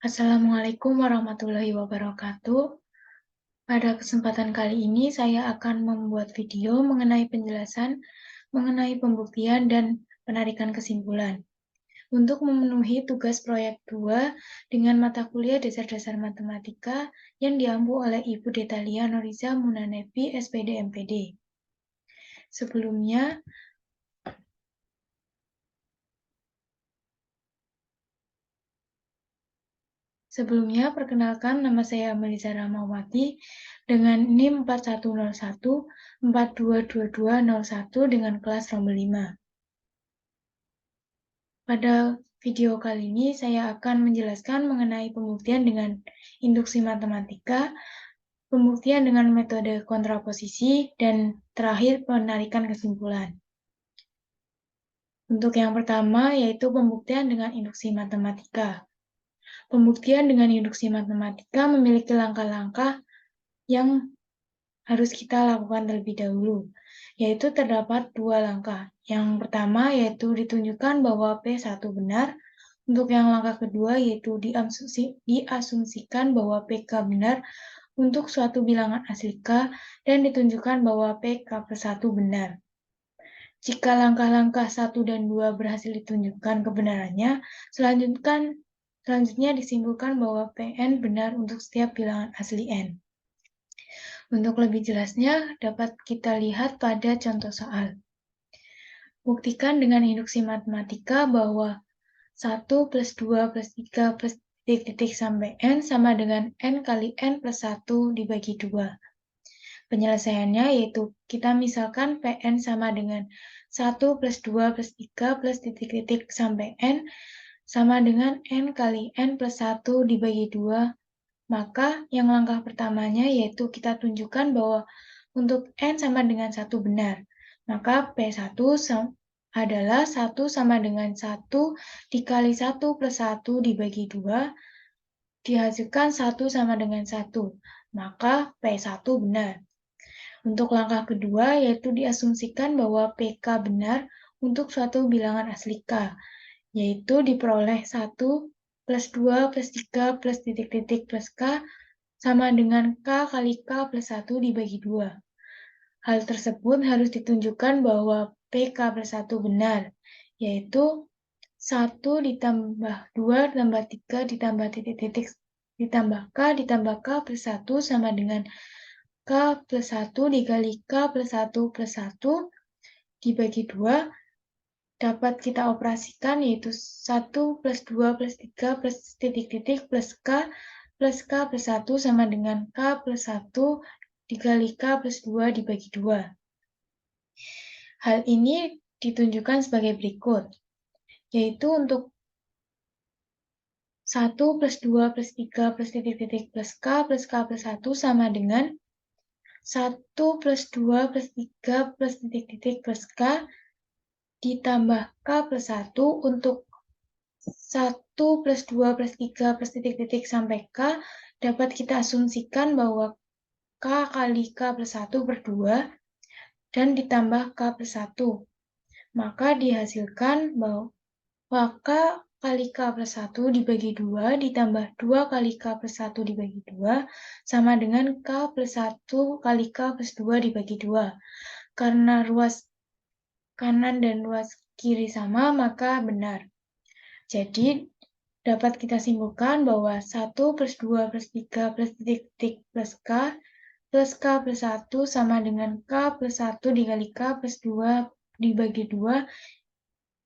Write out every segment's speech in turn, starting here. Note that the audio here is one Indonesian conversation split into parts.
Assalamualaikum warahmatullahi wabarakatuh. Pada kesempatan kali ini saya akan membuat video mengenai penjelasan mengenai pembuktian dan penarikan kesimpulan. Untuk memenuhi tugas proyek 2 dengan mata kuliah Dasar-Dasar Matematika yang diampu oleh Ibu Detalia Noriza Munanevi, SPD MPD. Sebelumnya, perkenalkan nama saya Melisa Rahmawati dengan NIM 4101 422201 dengan kelas nomor 5. Pada video kali ini saya akan menjelaskan mengenai pembuktian dengan induksi matematika, pembuktian dengan metode kontraposisi, dan terakhir penarikan kesimpulan. Untuk yang pertama yaitu pembuktian dengan induksi matematika. Pembuktian dengan induksi matematika memiliki langkah-langkah yang harus kita lakukan terlebih dahulu, yaitu terdapat dua langkah. Yang pertama yaitu ditunjukkan bahwa P1 benar. Untuk yang langkah kedua yaitu diasumsikan bahwa PK benar untuk suatu bilangan asli K dan ditunjukkan bahwa PK+1 benar. Jika langkah-langkah 1 dan 2 berhasil ditunjukkan kebenarannya, selanjutnya disimpulkan bahwa Pn benar untuk setiap bilangan asli N. Untuk lebih jelasnya, dapat kita lihat pada contoh soal. Buktikan dengan induksi matematika bahwa 1 plus 2 plus 3 plus titik-titik sampai N sama dengan N kali N plus 1 dibagi 2. Penyelesaiannya yaitu kita misalkan Pn sama dengan 1 plus 2 plus 3 plus titik-titik sampai N sama dengan N kali N plus 1 dibagi 2. Maka yang langkah pertamanya yaitu kita tunjukkan bahwa untuk N sama dengan 1 benar. Maka P1 adalah 1 sama dengan 1 dikali 1 plus 1 dibagi 2, dihasilkan 1 sama dengan 1. Maka P1 benar. Untuk langkah kedua yaitu diasumsikan bahwa PK benar untuk suatu bilangan asli K, yaitu diperoleh 1 plus 2 plus 3 plus titik-titik plus K sama dengan K kali K plus 1 dibagi 2. Hal tersebut harus ditunjukkan bahwa PK+1 benar, yaitu 1 ditambah 2 ditambah 3 ditambah titik-titik ditambah K ditambah K plus 1 sama dengan K plus 1 dikali K plus 1 plus 1 dibagi 2 dapat kita operasikan yaitu 1 plus 2 plus 3 plus titik-titik plus K plus 1 sama dengan K plus 1 dikali K plus 2 dibagi 2. Hal ini ditunjukkan sebagai berikut, yaitu untuk 1 plus 2 plus 3 plus titik-titik plus K plus 1 sama dengan 1 plus 2 plus 3 plus titik-titik plus K ditambah K plus 1 untuk 1 plus 2 plus 3 plus titik-titik sampai K dapat kita asumsikan bahwa K kali K plus 1 per 2 dan ditambah K plus 1. Maka dihasilkan bahwa K kali K plus 1 dibagi 2 ditambah 2 kali K plus 1 dibagi 2 sama dengan K plus 1 kali K plus 2 dibagi 2. Karena ruas kanan dan ruas kiri sama, maka benar. Jadi, dapat kita simpulkan bahwa 1 plus 2 plus 3 plus titik-titik plus K plus 1 sama dengan K plus 1 dikali K plus 2 dibagi 2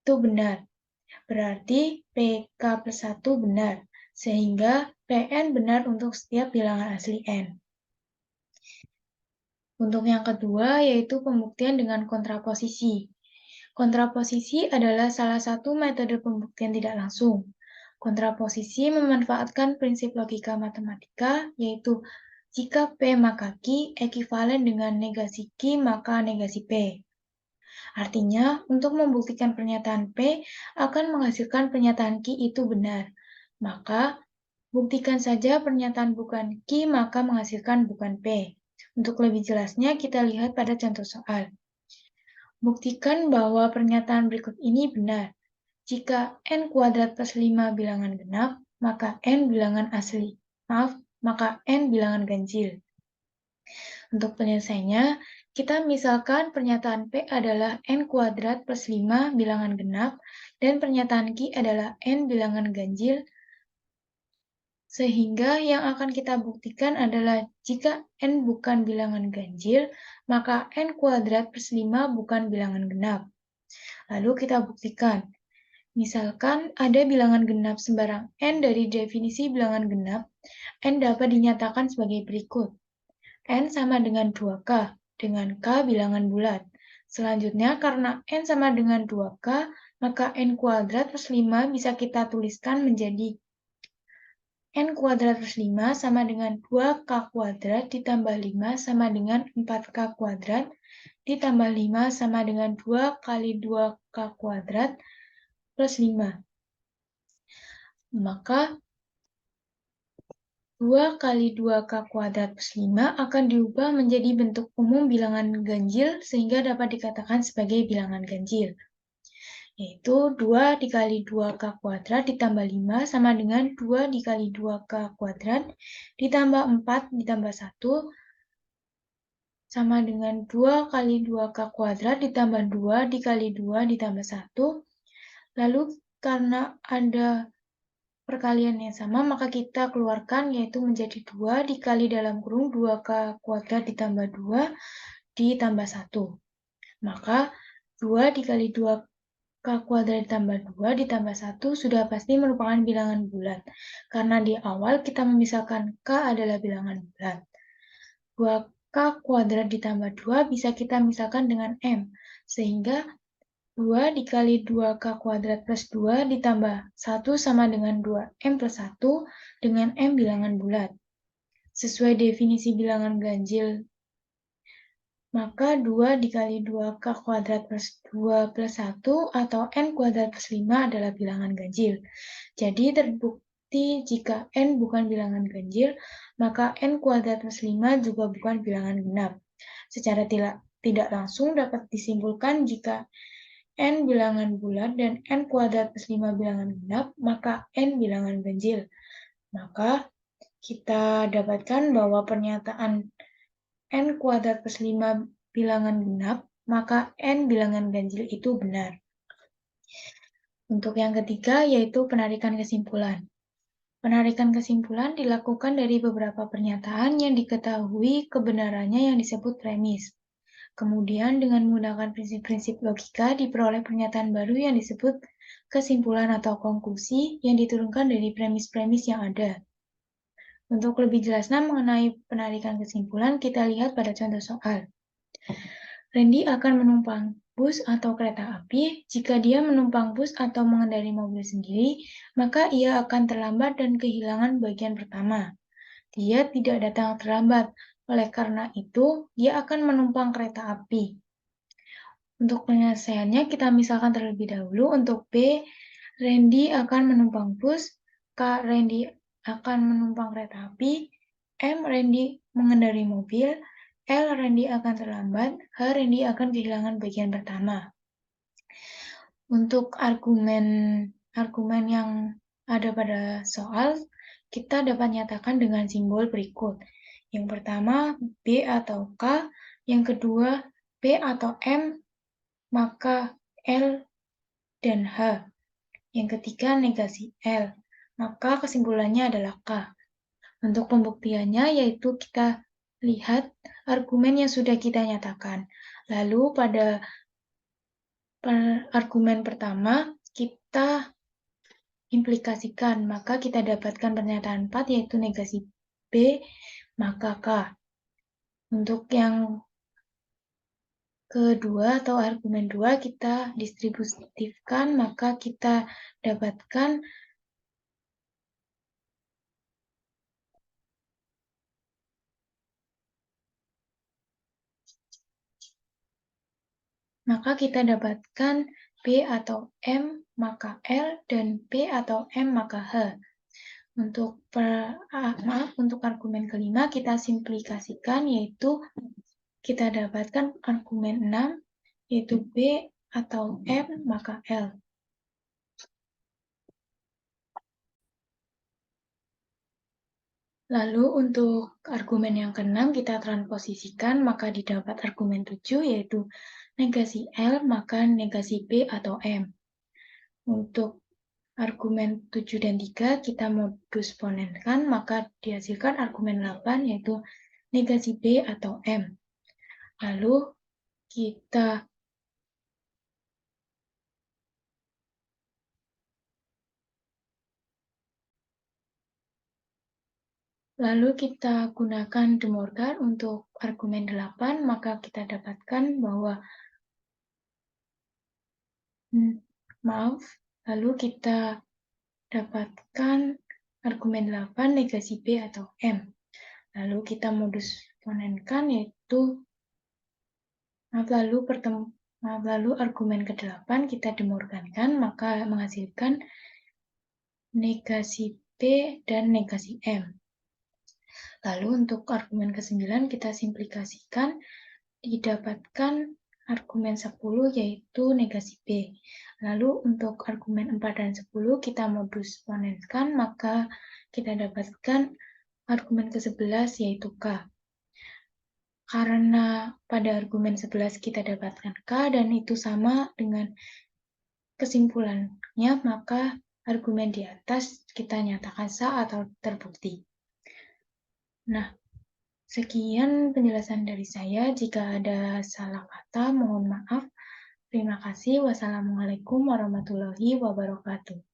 itu benar. Berarti PK plus 1 benar, sehingga Pn benar untuk setiap bilangan asli N. Untuk yang kedua, yaitu pembuktian dengan kontraposisi. Kontraposisi adalah salah satu metode pembuktian tidak langsung. Kontraposisi memanfaatkan prinsip logika matematika, yaitu jika P maka Q ekivalen dengan negasi Q maka negasi P. Artinya, untuk membuktikan pernyataan P akan menghasilkan pernyataan Q itu benar. Maka, buktikan saja pernyataan bukan Q maka menghasilkan bukan P. Untuk lebih jelasnya, kita lihat pada contoh soal. Buktikan bahwa pernyataan berikut ini benar. Jika N kuadrat plus 5 bilangan genap, maka N bilangan asli. Maka N bilangan ganjil. Untuk penyelesaiannya, kita misalkan pernyataan P adalah N kuadrat plus 5 bilangan genap, dan pernyataan Q adalah N bilangan ganjil, sehingga yang akan kita buktikan adalah jika N bukan bilangan ganjil, maka N kuadrat plus 5 bukan bilangan genap. Lalu kita buktikan. Misalkan ada bilangan genap sembarang N dari definisi bilangan genap, N dapat dinyatakan sebagai berikut. N sama dengan 2K, dengan K bilangan bulat. Selanjutnya, karena N sama dengan 2K, maka N kuadrat plus 5 bisa kita tuliskan menjadi N kuadrat plus 5 sama dengan 2K kuadrat ditambah 5 sama dengan 4K kuadrat ditambah 5 sama dengan 2 kali 2K kuadrat plus 5. Maka 2 kali 2K kuadrat plus 5 akan diubah menjadi bentuk umum bilangan ganjil sehingga dapat dikatakan sebagai bilangan ganjil. Yaitu 2 dikali 2K kuadrat ditambah 5 sama dengan 2 dikali 2K kuadrat ditambah 4 ditambah 1 sama dengan 2 kali 2K kuadrat ditambah 2 dikali 2 ditambah 1. Lalu karena ada perkalian yang sama, maka kita keluarkan yaitu menjadi 2 dikali dalam kurung 2K kuadrat ditambah 2 ditambah 1. Maka 2 dikali 2K kuadrat ditambah 2 ditambah 1 sudah pasti merupakan bilangan bulat. Karena di awal kita memisahkan K adalah bilangan bulat. 2K kuadrat ditambah 2 bisa kita misalkan dengan M. Sehingga 2 dikali 2K kuadrat plus 2 ditambah 1 sama dengan 2M plus 1 dengan M bilangan bulat. Sesuai definisi bilangan ganjil, maka 2 dikali 2K kuadrat plus 2 plus 1 atau N kuadrat plus 5 adalah bilangan ganjil. Jadi terbukti jika N bukan bilangan ganjil, maka N kuadrat plus 5 juga bukan bilangan genap. Secara tidak langsung dapat disimpulkan jika N bilangan bulat dan N kuadrat plus 5 bilangan genap, maka N bilangan ganjil. Maka kita dapatkan bahwa pernyataan N kuadrat plus 5 bilangan genap, maka N bilangan ganjil itu benar. Untuk yang ketiga, yaitu penarikan kesimpulan. Penarikan kesimpulan dilakukan dari beberapa pernyataan yang diketahui kebenarannya yang disebut premis. Kemudian dengan menggunakan prinsip-prinsip logika diperoleh pernyataan baru yang disebut kesimpulan atau konklusi yang diturunkan dari premis-premis yang ada. Untuk lebih jelasnya mengenai penarikan kesimpulan, kita lihat pada contoh soal. Randy akan menumpang bus atau kereta api. Jika dia menumpang bus atau mengendarai mobil sendiri, maka ia akan terlambat dan kehilangan bagian pertama. Dia tidak datang terlambat, oleh karena itu dia akan menumpang kereta api. Untuk penyelesaiannya, kita misalkan terlebih dahulu untuk B, Randy akan menumpang bus, K, Randy akan menumpang kereta api, M, Randy mengendarai mobil, L, Randy akan terlambat, H, Randy akan kehilangan bagian pertama. Untuk argumen yang ada pada soal, kita dapat nyatakan dengan simbol berikut. Yang pertama, B atau K, yang kedua, B atau M, maka L dan H. Yang ketiga, negasi L, maka kesimpulannya adalah K. Untuk pembuktiannya yaitu kita lihat argumen yang sudah kita nyatakan. Lalu pada argumen pertama kita implikasikan, maka kita dapatkan pernyataan 4 yaitu negasi B, maka K. Untuk yang kedua atau argumen 2 kita distributifkan, maka kita dapatkan B atau M maka L dan P atau M maka H. Untuk argumen kelima kita simplikasikan yaitu kita dapatkan argumen 6 yaitu B atau M maka L. Lalu untuk argumen yang keenam kita transposisikan, maka didapat argumen 7 yaitu negasi L maka negasi B atau M. Untuk argumen 7 dan 3 kita modus ponenkan, maka dihasilkan argumen 8 yaitu negasi B atau M. Lalu kita gunakan De Morgan untuk argumen 8, maka kita dapatkan bahwa lalu kita dapatkan argumen 8 negasi B atau M. Lalu kita modus ponenkan yaitu lalu argumen ke-8 kita demorgankan, maka menghasilkan negasi B dan negasi M. Lalu untuk argumen ke-9 kita simplikasikan, didapatkan argumen 10 yaitu negasi B. Lalu untuk argumen 4 dan 10 kita modus ponenkan, maka kita dapatkan argumen ke-11 yaitu K. Karena pada argumen 11 kita dapatkan K dan itu sama dengan kesimpulannya, maka argumen di atas kita nyatakan sah atau terbukti. Nah, sekian penjelasan dari saya. Jika ada salah kata, mohon maaf. Terima kasih. Wassalamualaikum warahmatullahi wabarakatuh.